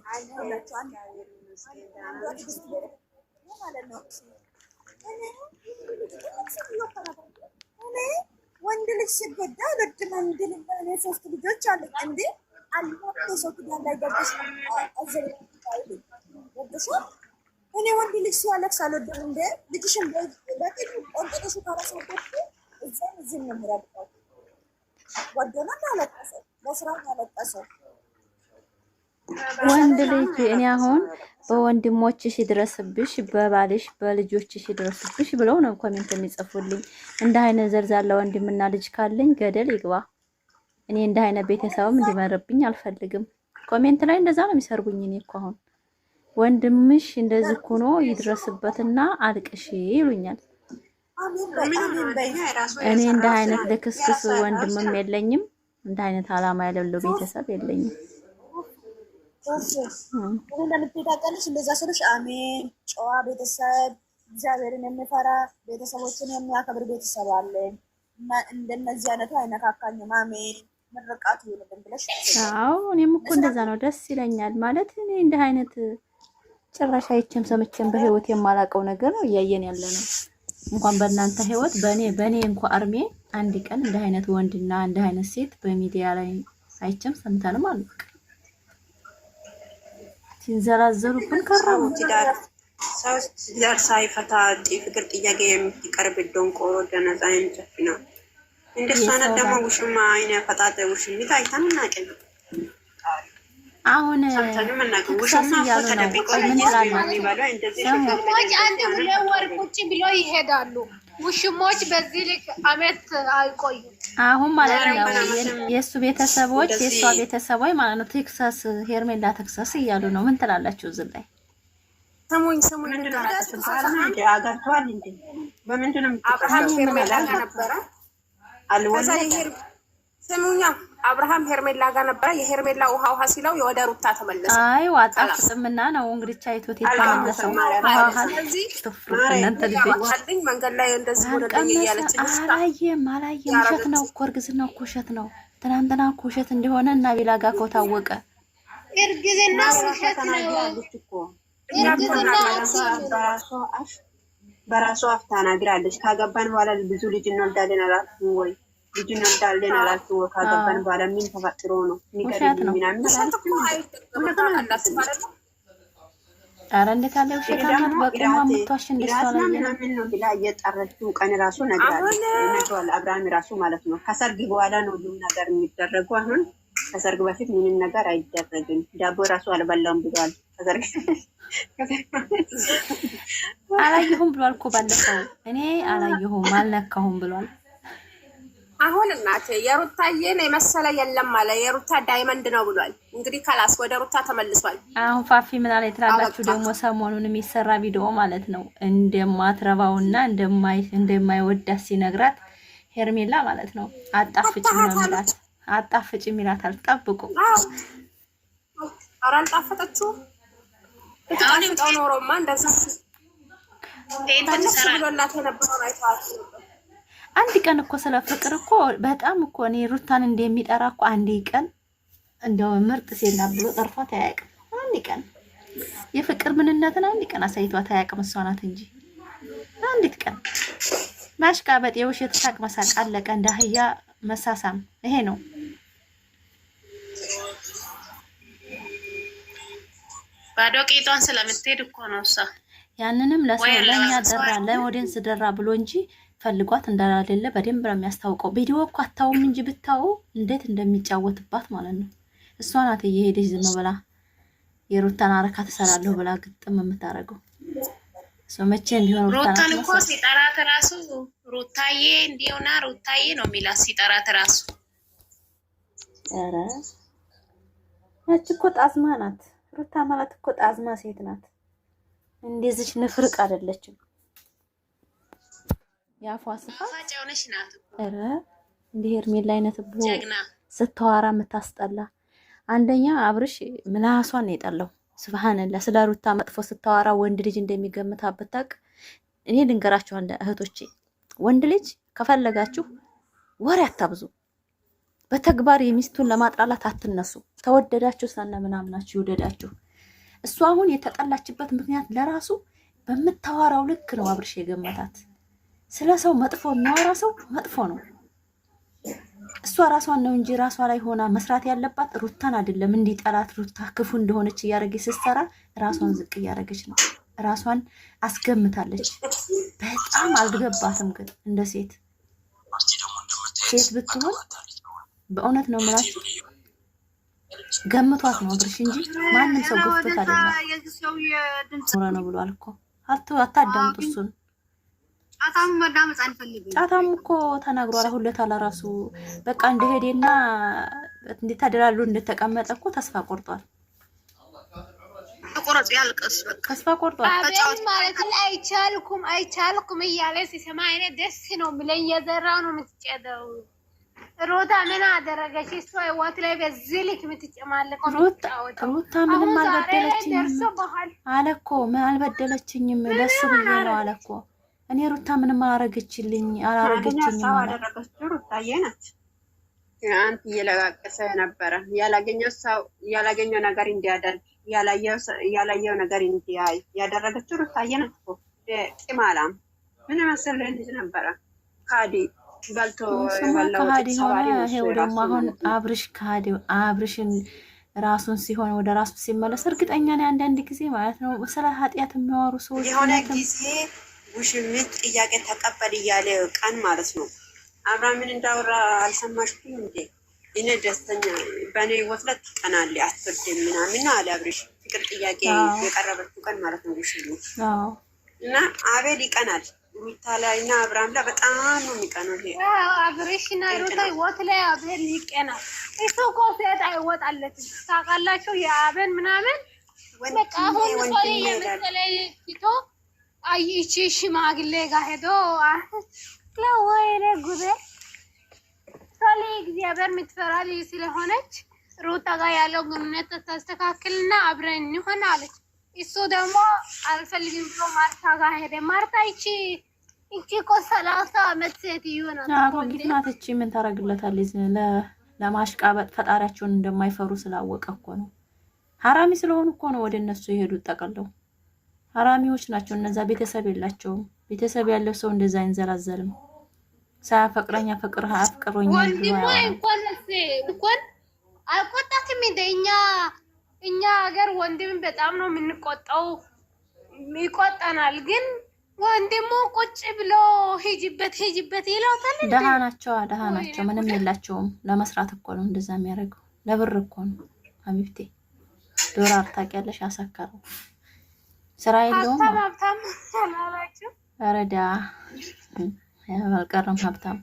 ወንድ ልጅ ሲጎዳ ሁለት ወንድ ልጅ እኔ 3 ልጆች አሉኝ። እንዴ አልሞት ሰው ትዳር ላይ ገብተሽ እኔ ወንድ ልጅ ሲያለቅስ አልወድም። እንዴ ልጅሽን በጥሩ ቆንጠሽ ካራሰበት እዚህም ነው የሚረግጠው። ወደና አለቀሰ፣ በስራ አለቀሰ። ወንድ ልጅ እኔ አሁን በወንድሞችሽ ይድረስብሽ፣ በባልሽ በልጆችሽ ይድረስብሽ ብለው ነው ኮሜንት የሚጽፉልኝ። እንደ አይነት ዘርዛላ ወንድምና ልጅ ካለኝ ገደል ይግባ። እኔ እንደ አይነት ቤተሰብም እንዲመርብኝ አልፈልግም። ኮሜንት ላይ እንደዛ ነው የሚሰርጉኝ። እኔ እኮ አሁን ወንድምሽ እንደዚህ ሆኖ ይድረስበትና አልቅሽ ይሉኛል። እኔ እንደ አይነት ለክስክስ ወንድምም የለኝም፣ እንደ አይነት አላማ ያለው ቤተሰብ የለኝም። እንደምትታቀልሽ እንደዛ ስልሽ አሜን። ጨዋ ቤተሰብ፣ እግዚአብሔርን የሚፈራ ቤተሰቦችን የሚያከብር ቤተሰብ አለኝ እና እንደነዚህ አይነቱ አይነካካኝም። አሜን ምርቃቱ ይሁንልን ብለሽ። አዎ እኔም እኮ እንደዛ ነው፣ ደስ ይለኛል። ማለት እኔ እንደ አይነት ጭራሽ አይቼም ሰምቼም በህይወት የማላውቀው ነገር ነው እያየን ያለ ነው። እንኳን በእናንተ ህይወት በእኔ እንኳን አርሜ አንድ ቀን እንደ አይነት ወንድና እንደ አይነት ሴት በሚዲያ ላይ አይቼም ሰምተንም አልቅ ሲንዘራዘሩብን ከረሙ። ሰው ትዳር ሳይፈታ ፍቅር ጥያቄ የሚቀርብ ደንቆሮ ደነዛ እንጨፍና እንደሷ አይነት ደግሞ ውሽማ አይነ ፈጣጠ ውሽሚት አይታን እናቀኝ። አሁን ውሽማ ተደብቆ ምን የሚባለው እንደዚህ አንድ ወር ቁጭ ብሎ ይሄዳሉ። ውሽሞች በዚህ ልክ አመት አይቆዩም። አሁን ማለት ነው የእሱ ቤተሰቦች የእሷ ቤተሰቦች ማለት ነው ቴክሳስ ሄርሜላ ቴክሳስ እያሉ ነው። ምን ትላላችሁ? እዚህ ላይ ሰሙኝ አጋርቷል እንዴ? በምንድነው አብርሃም ሄርሜላ ነበረ አልወለደ። ስሙኛ አብርሃም ሄርሜላ ጋር ነበረ። የሄርሜላ ውሃ ሲለው የወደ ሩታ ተመለሰ። አይ ዋጣፍጥምና ነው እንግዲህ ቻይቶት የተመለሰው። እናንተ ልጆች መንገድ ላይ እንደዚህ ሆነልኝ እያለች አላየም ውሸት ነው እኮ እርግዝናው እኮ ውሸት ነው። ትናንትና እኮ ውሸት እንደሆነ እና ቢላ ጋር እኮ ታወቀ። እርግዝና ውሸት ነው። በራሷ አፍ ተናግራለች። ካገባን በኋላ ብዙ ልጅ እንወልዳለን አላልኩም ወይ? ልጅ እንወልዳለን አላልኩም ወይ? ካገባን በኋላ ምን ተፈጥሮ ነው? ውሸት ነው። ኧረ እንዴት አለ ውሸት አማት በቀማ ምቷሽ እንደሷላ ምን ነው ብላ እየጠረችው ቀን ራሱ ነግራለች። አብርሃም ራሱ ማለት ነው ከሰርግ በኋላ ነው ሁሉም ነገር የሚደረገው። አሁን ከሰርግ በፊት ምንም ነገር አይደረግም። ዳቦ ራሱ አልበላም ብሏል። ከሰርግ አላየሁም ብሏል እኮ ባለፈው። እኔ አላየሁም አልነካሁም ብሏል። አሁን እናቴ የሩታዬን የመሰለ የለም አለ። የሩታ ዳይመንድ ነው ብሏል። እንግዲህ ካላስ ወደ ሩታ ተመልሷል። አሁን ፋፊ ምን አለ ትላላችሁ ደግሞ? ሰሞኑን የሚሰራ ቪዲዮ ማለት ነው እንደማትረባውና እንደማይወዳት ሲነግራት ሄርሜላ ማለት ነው አጣፍጭ ነው የሚላት። አጣፍጭ የሚላታል። ጠብቁ። ኧረ አልጣፈጠችው። አሁን ኖሮማ እንደዛ ብሎላት የነበረውን አይተዋት ነበር። አንድ ቀን እኮ ስለ ፍቅር እኮ በጣም እኮ እኔ ሩታን እንደሚጠራ እኮ አንድ ቀን እንደው ምርጥ ሴት ናት ብሎ ጠርፏት አያውቅም። አንድ ቀን የፍቅር ምንነትን አንድ ቀን አሳይቷት አያውቅም። እሷ ናት እንጂ አንዲት ቀን ማሽቃበጥ፣ የውሸት ሳቅ መሳቅ፣ አለቀ። እንደ አህያ መሳሳም ይሄ ነው። ባዶ ቂጧን ስለምትሄድ እኮ ነው እሷ። ያንንም ለሰው ለኛ ደራ ለኦዲየንስ ደራ ብሎ እንጂ ፈልጓት እንዳላደለ በደንብ ነው የሚያስታውቀው። ቪዲዮ እኮ አታውም እንጂ ብታው እንዴት እንደሚጫወትባት ማለት ነው። እሷ ናት እየሄደች ዝም ብላ የሩታን አረካ ተሰራለሁ ብላ ግጥም የምታረገው። መቼም ቢሆን ሩታን እኮ ሲጠራት ራሱ ሩታዬ እንዲውና ሩታዬ ነው የሚላት ሲጠራት ራሱ። ኧረ ያቺ እኮ ጣዝማ ናት። ሩታ ማለት እኮ ጣዝማ ሴት ናት። እንደዚች ንፍርቅ አይደለችም። ያፏ ስፋት ኧረ እንደ ሄርሜላ አይነት ብሎ ስታወራ የምታስጠላ። አንደኛ አብርሽ ምላሷን ነው የጠላው። ስብሃንላ ስለ ሩታ መጥፎ ስታወራ ወንድ ልጅ እንደሚገምታት ብታውቅ። እኔ ልንገራችሁ እህቶቼ፣ ወንድ ልጅ ከፈለጋችሁ ወሬ አታብዙ። በተግባር የሚስቱን ለማጥላላት አትነሱ። ተወደዳችሁ ሰነ ምናምናችሁ ይወደዳችሁ። እሷ አሁን የተጠላችበት ምክንያት ለራሱ በምታወራው ልክ ነው አብርሽ የገመታት። ስለ ሰው መጥፎ የሚያወራ ሰው መጥፎ ነው። እሷ ራሷን ነው እንጂ ራሷ ላይ ሆና መስራት ያለባት ሩታን አይደለም። እንዲጠላት ሩታ ክፉ እንደሆነች እያደረገች ስትሰራ ራሷን ዝቅ እያደረገች ነው። ራሷን አስገምታለች። በጣም አልገባትም። ግን እንደ ሴት ብትሆን በእውነት ነው የምላችሁ ገምቷት ነው አብርሽ እንጂ ማንም ሰው ገፍቶት አይደለም። ነው ብሏል እኮ አታዳምጡ እሱን። ጫታም እኮ ተናግሯል። ሁለታላ ራሱ በቃ እንደሄደና እንድታደላሉ እንደተቀመጠ እኮ ተስፋ ቆርጧል። ተቆረጥ ያልቀስ ተስፋ ቆርጧል። አቤት ማለት አይቻልኩም እያለ ሲሰማ እኔ ደስ ነው ብለኝ የዘራው ነው የምትጨደው። ሩታ ምን አደረገች? እሷ ህይወት ላይ በዚህ ልክ የምትጨማለቀው ሩታ ምንም አልበደለችኝም አለ እኮ። ምን አልበደለችኝም ለሱ ብዬ ነው አለ እኮ። እኔ ሩታ ምንም አላረገችኝም ማለት ሩታዬ ናት። አንተ እየለቃቀሰ ነበረ ያላገኘው ነገር እንዲያደርግ ያላየው ነገር እንዲያይ ያደረገችው ሩታዬ ናት እኮ። ቂማላም ምን መሰለህ ልጅ ነበረ ካዲ ባልቶ ካዲ ሆነ። ይሄው ደግሞ አሁን አብርሽን ራሱን ሲሆን ወደ ራሱ ሲመለስ እርግጠኛ ነኝ አንዳንድ ጊዜ ማለት ነው ስለ ኃጢአት የሚያወሩ ሰዎች የሆነ ጊዜ ውሽሚት ጥያቄ ተቀበል እያለ ቀን ማለት ነው። አብርሃምን እንዳወራ አልሰማሽኩም እንዴ? እኔ ደስተኛ በእኔ ህይወት ላይ ትቀናለህ አትወድም ምናምን አለ አብርሽ። ፍቅር ጥያቄ የቀረበችው ቀን ማለት ነው ውሽሚት እና አቤል ይቀናል ሩታ ላይ እና አብርሃም ላይ በጣም ነው የሚቀነው። ይሄ አብርሽ እና ሩታ ህይወት ላይ አቤል ይቀናል። እሱ እኮ ሴት አይወጣለትም ታውቃላችሁ። የአቤል ምናምን በቃ አሁን ሶሪ የመሰለ ፊቶ አይቺ ሽማግሌ ጋር ሄዶ ለወይኔ ጉዴ ለምሳሌ እግዚአብሔር የምትፈራ ልጅ ስለሆነች ሩታ ጋር ያለው ግንኙነት ታስተካክልና አብረን እንሆን አለች። እሱ ደግሞ አልፈልግም ብሎ ማርታ ጋር ሄደ። ማርታ እቺ እኮ 30 ዓመት ሴትዮ ናት። አሮጊት ናት እቺ። ምን ታረግለታለች? ለማሽቃበጥ ፈጣሪያቸውን እንደማይፈሩ ስላወቀ እኮ ነው። ሐራሚ ስለሆኑ እኮ ነው ወደ እነሱ የሄዱት ጠቅለው። ሐራሚዎች ናቸው እነዛ። ቤተሰብ የላቸውም። ቤተሰብ ያለው ሰው እንደዛ አይንዘላዘልም። ሳያፈቅረኛ ፍቅር አፍቅሮኛ ወንድሟ እንኳን አልቆጣትም። እኛ ሀገር ወንድም በጣም ነው የምንቆጣው፣ ይቆጣናል። ግን ወንድሙ ቁጭ ብሎ ሂጅበት ይላታል። ደሃ ናቸው። ምንም የላቸውም። ለመስራት እኮ ነው እንደዛ የሚያደርገው። ለብር እኮ ነው። ሀቢብቴ ዶላር ታውቂያለሽ? አሰከረው። ስራ የለውም። ሀብታም አላላችሁ? ረዳ አልቀረም ሀብታም።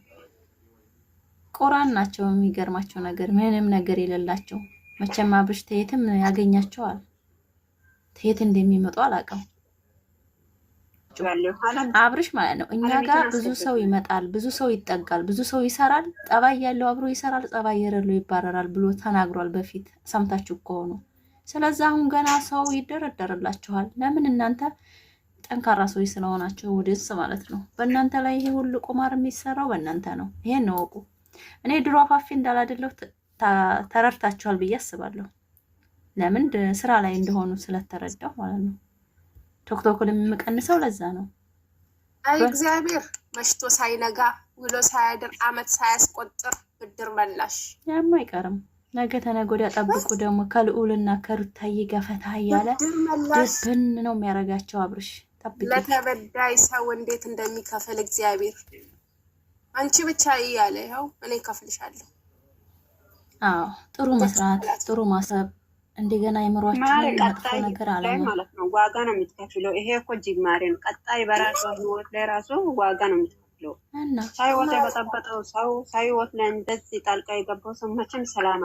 ቁራን ናቸው። የሚገርማቸው ነገር ምንም ነገር የሌላቸው። መቼም አብርሽ ተየትም ያገኛቸዋል። ተየት እንደሚመጡ አላውቅም። አብርሽ ማለት ነው እኛ ጋር ብዙ ሰው ይመጣል፣ ብዙ ሰው ይጠጋል፣ ብዙ ሰው ይሰራል። ጠባይ ያለው አብሮ ይሰራል፣ ጠባይ የሌለው ይባረራል ብሎ ተናግሯል በፊት ሰምታችሁ ከሆነ። ስለዚህ አሁን ገና ሰው ይደረደርላችኋል። ለምን? እናንተ ጠንካራ ሰዎች ስለሆናችሁ ወደስ ማለት ነው። በእናንተ ላይ ይሄ ሁሉ ቁማር የሚሰራው በእናንተ ነው። ይሄን ነው ወቁ። እኔ ድሮ አፋፊ እንዳላደለው ተረድታችኋል ብዬ አስባለሁ። ለምን? ስራ ላይ እንደሆኑ ስለተረዳው ማለት ነው። ቶክቶክን የምቀንሰው ለዛ ነው። አይ እግዚአብሔር መሽቶ ሳይነጋ ውሎ ሳያድር አመት ሳያስቆጥር ብድር መላሽ ያማ አይቀርም። ነገ ተነገ ወዲያ ጠብቁ። ደግሞ ከልዑልና ከሩታዬ ጋር ፈታ እያለ ድብን ነው የሚያደርጋቸው። አብርሽ ጠብቂ። ለተበዳይ ሰው እንዴት እንደሚከፍል እግዚአብሔር አንቺ ብቻ እያለ ያው እኔ ከፍልሻለሁ። አዎ ጥሩ መስራት፣ ጥሩ ማሰብ እንደገና ይምሯችሁ መጥፎ ነገር አለ ማለት ነው። ዋጋ ነው የምትከፍለው። ይሄ እኮ ጅማሬ ነው። ቀጣይ በራሱ ህይወት ላይ ራሱ ዋጋ ነው የምትከፍለው። ሳይወት በጠበጠው ሰው ሳይወት ላይ እንደዚህ ጣልቃ የገባው ሰው መቼም ሰላም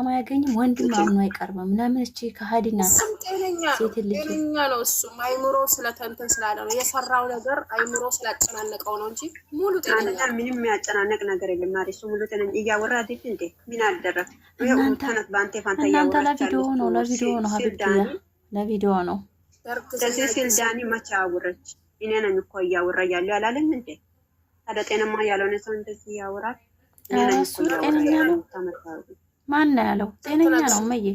አያገኝም። ወንድም አምኖ አይቀርብም። ለምን? እቺ ከሃዲና ሴት ልጅ ጤነኛ ነው። እሱም አይምሮ ስለተንተን ስላለ ነው የሰራው ነገር አይምሮ ስላጨናነቀው ነው እንጂ ሙሉ ጤነኛ ምንም የሚያጨናነቅ ነገር የለም። ማለት እሱ ሙሉ ጤነኛ እያወራ አይደል እንዴ? ምን አልደረክ? ተነት ባንተ ፋንታ እናንተ ለቪዲዮ ነው ሀቢብቲያ ለቪዲዮ ነው። ከዚህ ሲል ዳኒ መቼ አወረች? እኔ ነኝ እኮ እያወራ ያለው ያላለም እንዴ? ታዲያ ጤነኛ ያልሆነ ሰው እንደዚህ ያወራል? እኔ ነኝ እኮ ጤነኛ ነው። ማን ነው ያለው? ጤነኛ ነው። እመዬ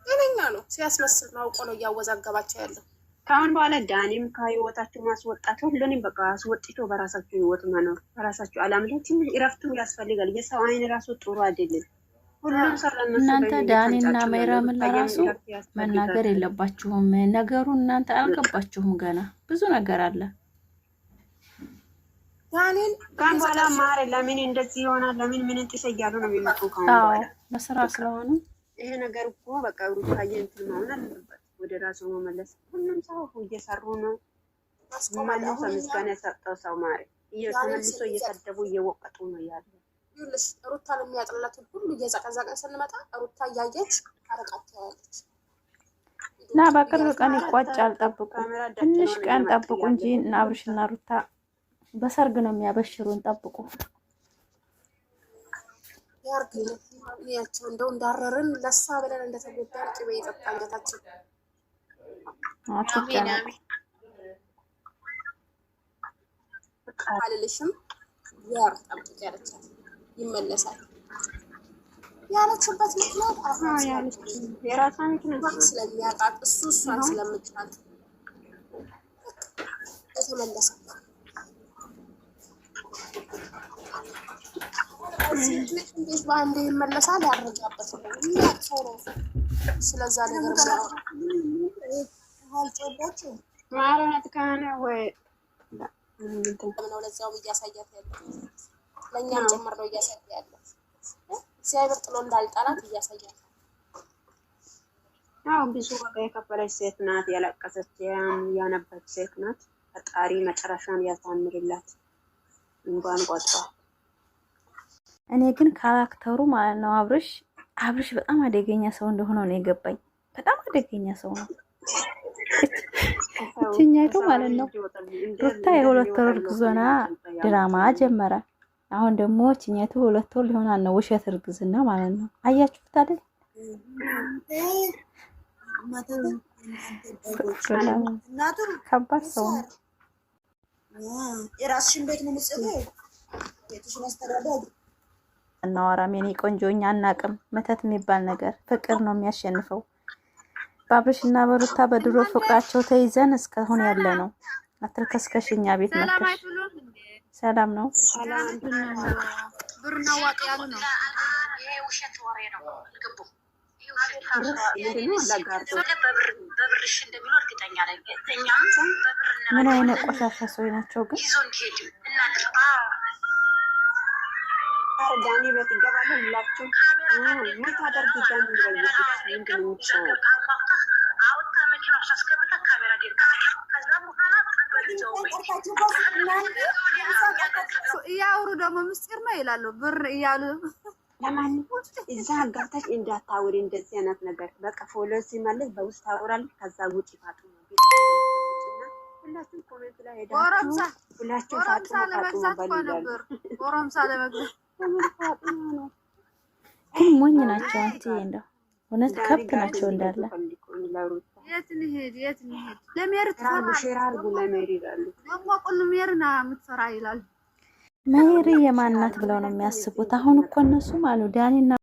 ጤነኛ ነው። ሲያስመስል ነው አውቆ ነው እያወዛገባቸው ያለው። ከአሁን በኋላ ዳኒም ከህይወታችሁ ማስወጣት፣ ሁሉንም በቃ አስወጥቶ በራሳችሁ ህይወት መኖር፣ በራሳችሁ አላማ ላይ ትንሽ እረፍቱ ያስፈልጋል። የሰው አይን ራሱ ጥሩ አይደለም። እናንተ ዳኒና ማይራምን ለራሱ መናገር የለባችሁም። ነገሩ እናንተ አልገባችሁም። ገና ብዙ ነገር አለ። ዳኒን ካን በኋላ ማረ ለምን እንደዚህ ይሆናል? ለምን ምን እንትሰያሉ ነው የሚመጡ ካሁን በኋላ በስራ ስለሆነ ይሄ ነገር እኮ በቃ ሩታዬ እንትን መሆን አለበት። ወደ ራሱ መመለስ። ሁሉም ሰው እየሰሩ ነው። ማንም ሰው ምስጋና የሰጠው ሰው ማረ እየተመልሶ እየሰደቡ እየወቀጡ ነው ያለው። ይኸውልሽ ሩታን የሚያጥላትን ሁሉ እየዘቀዘቀን ስንመጣ ሩታ እያየች አረቃቸዋለች። እና በቅርብ ቀን ይቋጫል። ጠብቁ፣ ትንሽ ቀን ጠብቁ እንጂ እና አብርሽና ሩታ በሰርግ ነው የሚያበሽሩን። ጠብቁ ያርግልን። ያቸው እንደው እንዳረርን ለሷ ብለን እንደተጎዳን ቅቤ ይጠጣን ገታችን። አሜን አሜን። አልልሽም ያር ጠብቅ ያለቻት ይመለሳል ያለችበት ምክንያት አሁን የራሷን ምክንያት ስለሚያውቃት እሷን ስለምትጣት የተመለሰ እንዴት በአንድ ይመለሳል? ያረጋበት ሰው ነው። ስለዛ ነገር ማረነት ከሆነ ወይ ነው ለዛውም እያሳያት ያለው ለእኛም ጭምር ነው እያሳያት ያለው። እግዚአብሔር ጥሎ እንዳልጣላት እያሳያት። አዎ ብዙ ዋጋ የከፈለች ሴት ናት። ያለቀሰች ያነበች ሴት ናት። ፈጣሪ መጨረሻን ያሳምርላት። እንኳን ቆጣ። እኔ ግን ካራክተሩ ማለት ነው አብርሽ በጣም አደገኛ ሰው እንደሆነ ነው የገባኝ። በጣም አደገኛ ሰው ነው። እችኛይቱ ማለት ነው ሩታ የሁለት ወር እርግዝና ድራማ ጀመረ። አሁን ደግሞ ችኛቱ 2 ወር ሊሆናል ነው ውሸት እርግዝና ማለት ነው። አያችሁት አይደል? ከባድ ሰው ነው። የራስሽን ቤት ነው የምትጽፈው? ቤትሽን አስተዳደር እናወራም የኔ ቆንጆ፣ እኛ አናቅም መተት የሚባል ነገር። ፍቅር ነው የሚያሸንፈው። በአብርሽና በሩታ በድሮ ፍቅራቸው ተይዘን እስካሁን ያለ ነው። አትልከስከሽኛ ቤት መጥተሽ ሰላም ነው። ብርና ዋቅ ያሉ ነው። ይሄ ውሸት ወሬ ነው። ግቡ በብርሽ እንደሚሉ እርግጠኛ ነኝ። ምን አይነት ቆሻሻ ሰው ናቸው ግን? ይዞ እንዲሄድ ዳኒ ቤት ይገባሉ ሁላችሁ። ምን ታደርጊ ዳኒ ይበይሽ ምንድን ነው አውጣ መኪና ውስጥ አስገብታ ካሜራ ከዛ በኋላ እያወሩ ደግሞ ምስጢር ነው ይላሉ። ብር እያሉ ለማንኛውም እዛ አጋታች እንዳታውሪ እንደዚህ አይነት ነገር። በቃ ፎሎ ሲመለስ በውስጥ ታወራለች። ከዛ ውጪ ፋጡማ ሁላችሁም ኮሜንት ላይ ሄዳችሁ ሁላችሁም ፋጡማ ነበር ጎረምሳ ለመግዛት ግን ሞኝ ናቸው። አንቺ እንደው እውነት ከብት ናቸው እንዳለ። የት እንሂድ ለሜሪ ትራሩ ለሜሪ ይላሉ። ደግሞ ቁል ሜሪና የምትሰራ ይላል። ሜሪ የማናት ብለው ነው የሚያስቡት። አሁን እኮ እነሱ ማለት ዳኒና